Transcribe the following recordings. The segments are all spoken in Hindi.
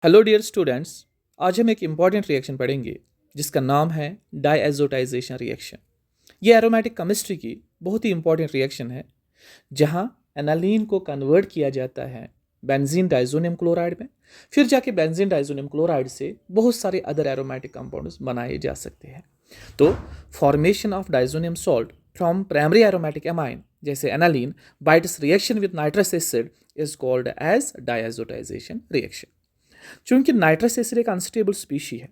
हेलो डियर स्टूडेंट्स, आज हम एक इम्पॉर्टेंट रिएक्शन पढ़ेंगे जिसका नाम है डायएज़ोटाइजेशन रिएक्शन। ये एरोमेटिक केमिस्ट्री की बहुत ही इम्पॉर्टेंट रिएक्शन है जहाँ एनालीन को कन्वर्ट किया जाता है बेंजीन डाइजोनियम क्लोराइड में, फिर जाके बेंजीन डाइजोनियम क्लोराइड से बहुत सारे अदर एरोमेटिक कंपाउंड्स बनाए जा सकते हैं। तो formation of diazonium salt from primary aromatic amine जैसे aniline by its reaction with nitrous acid is called as diazotization reaction. चूंकि नाइट्रस एसिड एक अनस्टेबल स्पीशी है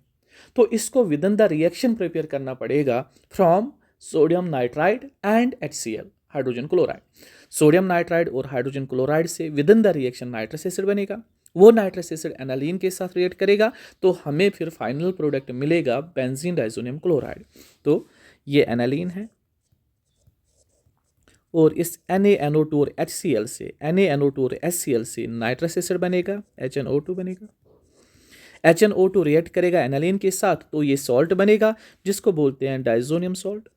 तो इसको within the reaction prepare करना पड़ेगा from sodium nitride and HCl hydrogen chloride. Sodium nitride और हाइड्रोजन क्लोराइड से within the reaction nitrous acid बनेगा। वो नाइट्रस एसिड एनालीन के साथ रिएक्ट करेगा तो हमें फिर फाइनल प्रोडक्ट मिलेगा बेंजीन डाइजोनियम क्लोराइड। तो ये एनालीन है और इस NaNO2 और HCl से NaNO2 और HCl से नाइट्रस एसिड बनेगा, HNO2 बनेगा। HNO2 रिएक्ट करेगा एनालीन के साथ तो ये सॉल्ट बनेगा जिसको बोलते हैं डाइजोनियम सॉल्ट।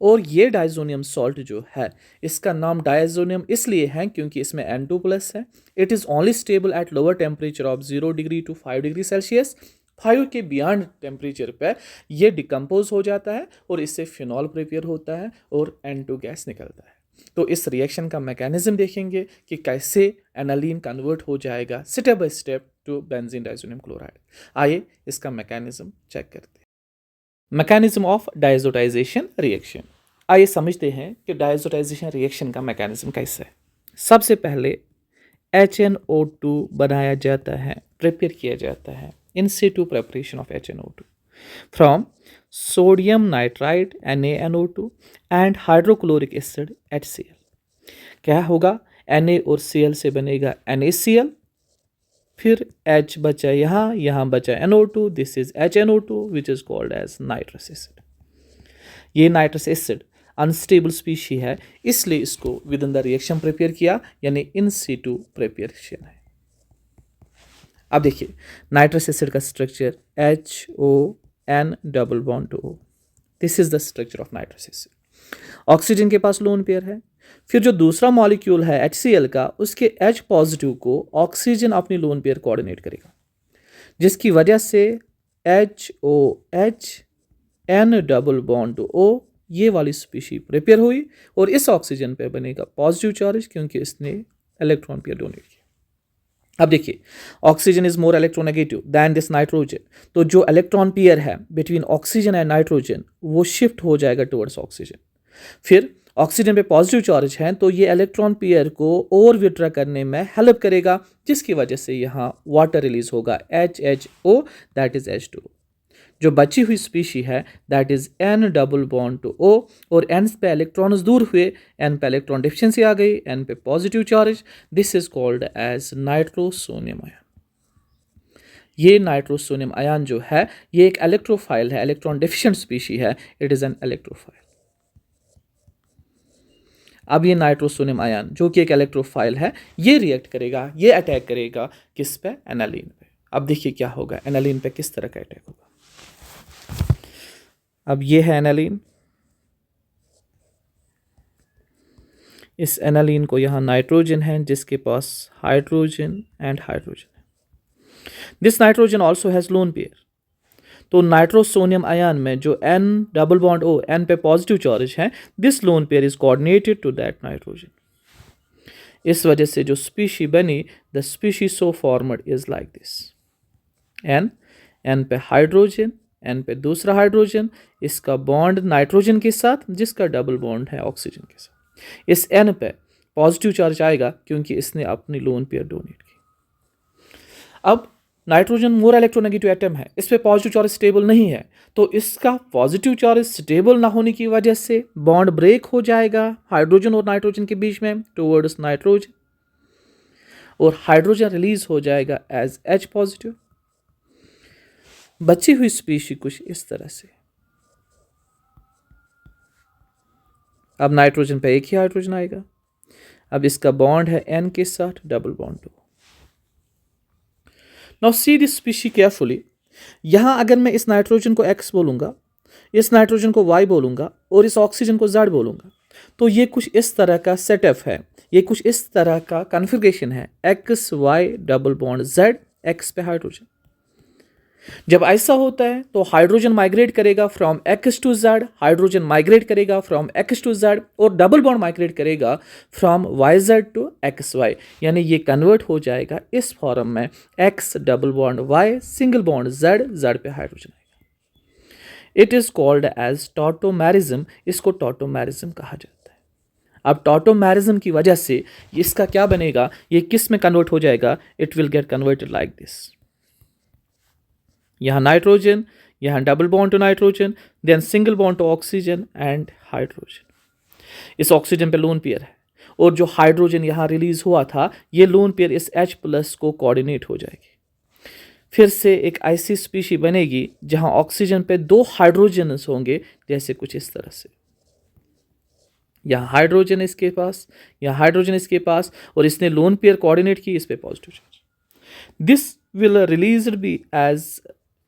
और ये डाइजोनियम सॉल्ट जो है इसका नाम डाइजोनियम इसलिए है क्योंकि इसमें N2+ है। It is only stable at lower temperature of 0 degree to 5 degree Celsius. 5 के बियॉन्ड टेम्परेचर पर ये डिकम्पोज हो जाता है और इससे फिनॉल प्रिपेयर होता है और N2 गैस निकलता है। तो इस रिएक्शन का मैकेनिज्म देखेंगे कि कैसे एनालीन कन्वर्ट हो जाएगा step by step to benzene diazonium chloride. आइए इसका मैकेनिज्म चेक करते हैं। Mechanism of diazotization reaction. आइए समझते हैं कि डायएज़ोटाइजेशन रिएक्शन का मैकेनिज्म कैसे है। सबसे पहले HNO2 बनाया जाता है, प्रिपेयर किया जाता है इन situ preparation of HNO2 from sodium nitrite NaNO2 and hydrochloric acid HCl। क्या होगा, Na और Cl से बनेगा NaCl, फिर H बचा यहाँ बचा NO2, this is HNO2 which is called as nitrous acid. ये नाइट्रस एसिड अनस्टेबल स्पीशी है इसलिए इसको within the reaction prepare किया, यानी इन situ प्रिपेरेशन है। अब देखिए नाइट्रस एसिड का structure HON double bond to O। This is the structure of nitrous acid. Oxygen के पास लोन पेयर है, फिर जो दूसरा मॉलिक्यूल है HCl का उसके H पॉजिटिव को ऑक्सीजन अपनी लोन पेयर कोऑर्डिनेट करेगा जिसकी वजह से HOH N double bond to O ये वाली स्पीशी प्रिपेयर हुई और इस ऑक्सीजन पे बनेगा पॉजिटिव चार्ज क्योंकि इसने इलेक्ट्रॉन पेयर डोनेट किया। अब देखिए oxygen is more electronegative than this nitrogen, तो जो इलेक्ट्रॉन पेयर है बिटवीन ऑक्सीजन एंड नाइट्रोजन वो शिफ्ट हो जाएगा टुवर्ड्स ऑक्सीजन। फिर ऑक्सीजन पे पॉजिटिव चार्ज है तो ये इलेक्ट्रॉन पेयर को और विड्रॉ करने में हेल्प करेगा जिसकी वजह से यहाँ वाटर रिलीज होगा HHO दैट इज H2। जो बची हुई स्पीशी है that is N double bond to O और N पे इलेक्ट्रॉन्स दूर हुए, N पे इलेक्ट्रॉन डिफिशिएंसी आ गई, N पे positive charge, this is called as nitrosonium ion. ये नाइट्रोसोनियम आयन जो है ये एक इलेक्ट्रोफाइल है, इलेक्ट्रॉन डिफिशिएंट स्पीशी है, इट इज एन इलेक्ट्रोफाइल। अब ये नाइट्रोसोनियम आयन जो कि एक इलेक्ट्रोफाइल है ये रिएक्ट करेगा, ये अटैक करेगा किस पे, एनालीन पे। अब देखिए क्या होगा, एनालीन पे किस तरह का अटैक होगा। अब ये है एनालीन, इस एनालीन को यहाँ नाइट्रोजन है जिसके पास हाइड्रोजन एंड हाइड्रोजन है। This nitrogen also has lone pair. तो नाइट्रोसोनियम आयन में जो N double bond O N पे पॉजिटिव चार्ज है, this lone pair is coordinated to that nitrogen. इस वजह से जो स्पीशी बनी, the species so formed is like this. N पे हाइड्रोजन, N पे दूसरा हाइड्रोजन, इसका बॉन्ड नाइट्रोजन के साथ जिसका डबल बॉन्ड है ऑक्सीजन के साथ। इस N पे पॉजिटिव चार्ज आएगा क्योंकि इसने अपनी लोन पेयर डोनेट की। अब नाइट्रोजन मोर इलेक्ट्रोनेगेटिव एटम है, इस पे पॉजिटिव चार्ज स्टेबल नहीं है तो इसका पॉजिटिव चार्ज स्टेबल ना होने की वजह से बॉन्ड ब्रेक हो जाएगा हाइड्रोजन और नाइट्रोजन के बीच में टुवर्ड्स नाइट्रोजन और हाइड्रोजन रिलीज हो जाएगा एज H पॉजिटिव। बची हुई स्पीशी कुछ इस तरह से। अब नाइट्रोजन पे एक ही हाइड्रोजन आएगा, अब इसका बॉन्ड है N के साथ double bond to. Now see this species carefully. यहाँ अगर मैं इस नाइट्रोजन को X बोलूँगा, इस नाइट्रोजन को Y बोलूँगा और इस ऑक्सीजन को Z बोलूँगा तो ये कुछ इस तरह का सेटअप है, ये कुछ इस तरह का कॉन्फ़िगरेशन है, X Y double bond Z, X पे हाइड्रोजन। जब ऐसा होता है तो हाइड्रोजन माइग्रेट करेगा from X to Z, hydrogen migrate करेगा फ्रॉम एक्स टू जेड, और डबल बॉन्ड माइग्रेट करेगा from Y Z to X Y, यानी ये कन्वर्ट हो जाएगा इस फॉर्म में, X double bond Y single bond Z, Z पे हाइड्रोजन आएगा। It is called as tautomerism, इसको टॉटोमेरिज्म कहा जाता है। अब टॉटोमेरिज्म की वजह से इसका क्या बनेगा, ये किस में कन्वर्ट हो जाएगा, it will get converted like this, यहाँ नाइट्रोजन, यहाँ double bond to nitrogen, then single bond to oxygen and hydrogen. इस ऑक्सीजन पे लोन पेयर है, और जो हाइड्रोजन यहाँ रिलीज हुआ था, ये लोन पेयर इस H प्लस को कोऑर्डिनेट हो जाएगी। फिर से एक ऐसी स्पीशी बनेगी जहां ऑक्सीजन पे 2 हाइड्रोजन्स होंगे, जैसे कुछ इस तरह से, यहाँ हाइड्रोजन इसके पास, यहाँ हाइड्रोजन इसके पास, और इसने लोन पेयर कोऑर्डिनेट की, इस पे positive charge. This will released be as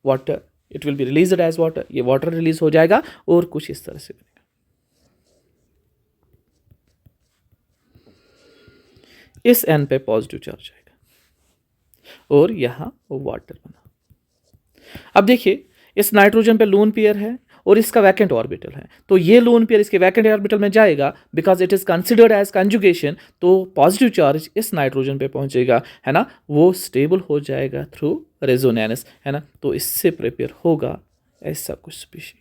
water, it will be released as water, ये वाटर रिलीज हो जाएगा और कुछ इस तरह से बनेगा। इस एन पे पॉजिटिव चार्ज आएगा और यहां वाटर बना। अब देखिए, इस नाइट्रोजन पे लोन पेयर है और इसका वैकेंट ऑर्बिटल है, तो ये लोन पेयर इसके वैकेंट ऑर्बिटल में जाएगा, because it is considered as conjugation, तो पॉजिटिव चार्ज इस नाइट्रोजन पे पहुंचेगा, है ना, वो स्टेबल हो जाएगा थ्रू रेजोनेंस, है ना, तो इससे प्रिपेयर होगा ऐसा कुछ species.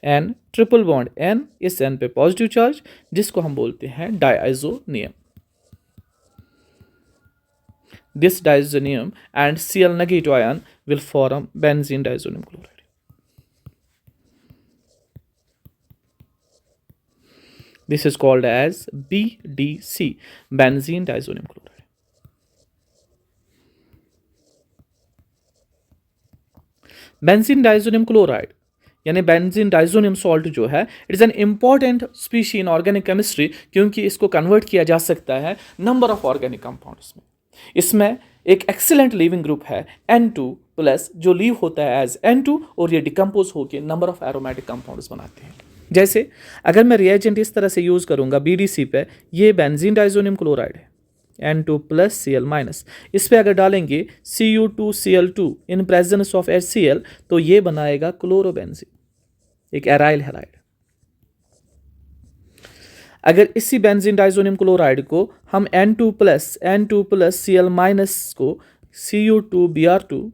N triple bond N, इस एन पे पॉजिटिव चार्ज, जिसको हम बोलते हैं diazonium. This diazonium and Cl negative ion will form benzene diazonium chloride. This is called as BDC, benzene diazonium chloride. Benzene diazonium chloride यानी बेंजीन डाइजोनियम सॉल्ट जो है, it is an important species in organic chemistry, क्योंकि इसको कन्वर्ट किया जा सकता है नंबर ऑफ ऑर्गेनिक कंपाउंड्स में। इसमें एक एक्सीलेंट लीविंग ग्रुप है N2 प्लस, जो लीव होता है एज N2, और ये डिकम्पोज होकर नंबर ऑफ एरोमेटिक कंपाउंड्स बनाते हैं। जैसे अगर मैं रिएजेंट इस तरह से यूज़ करूंगा BDC पे, ये बेंजीन डाइजोनियम क्लोराइड है N2 प्लस Cl माइनस, इस पे अगर डालेंगे Cu2Cl2 in presence of HCl, तो ये बनाएगा क्लोरोबेंजीन, एक एराइल हैलाइड। अगर इसी बेंजीन डाइजोनियम क्लोराइड को हम N2 प्लस Cl माइनस को Cu2Br2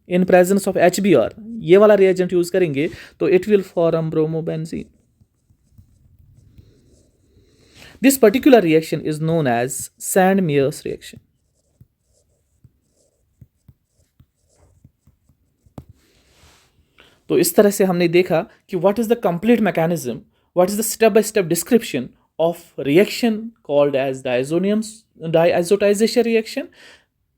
in presence of HBr, ये वाला रिएजेंट यूज करेंगे, तो it will form bromobenzene. This particular reaction is known as Sand-Mears reaction. तो इस तरह से हमने देखा कि what is the complete mechanism, what is the step-by-step description of reaction called as diazotization reaction,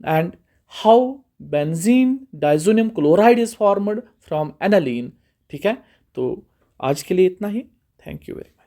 and how benzene diazonium chloride is formed from aniline। ठीक है, तो आज के लिए इतना ही। Thank you very much.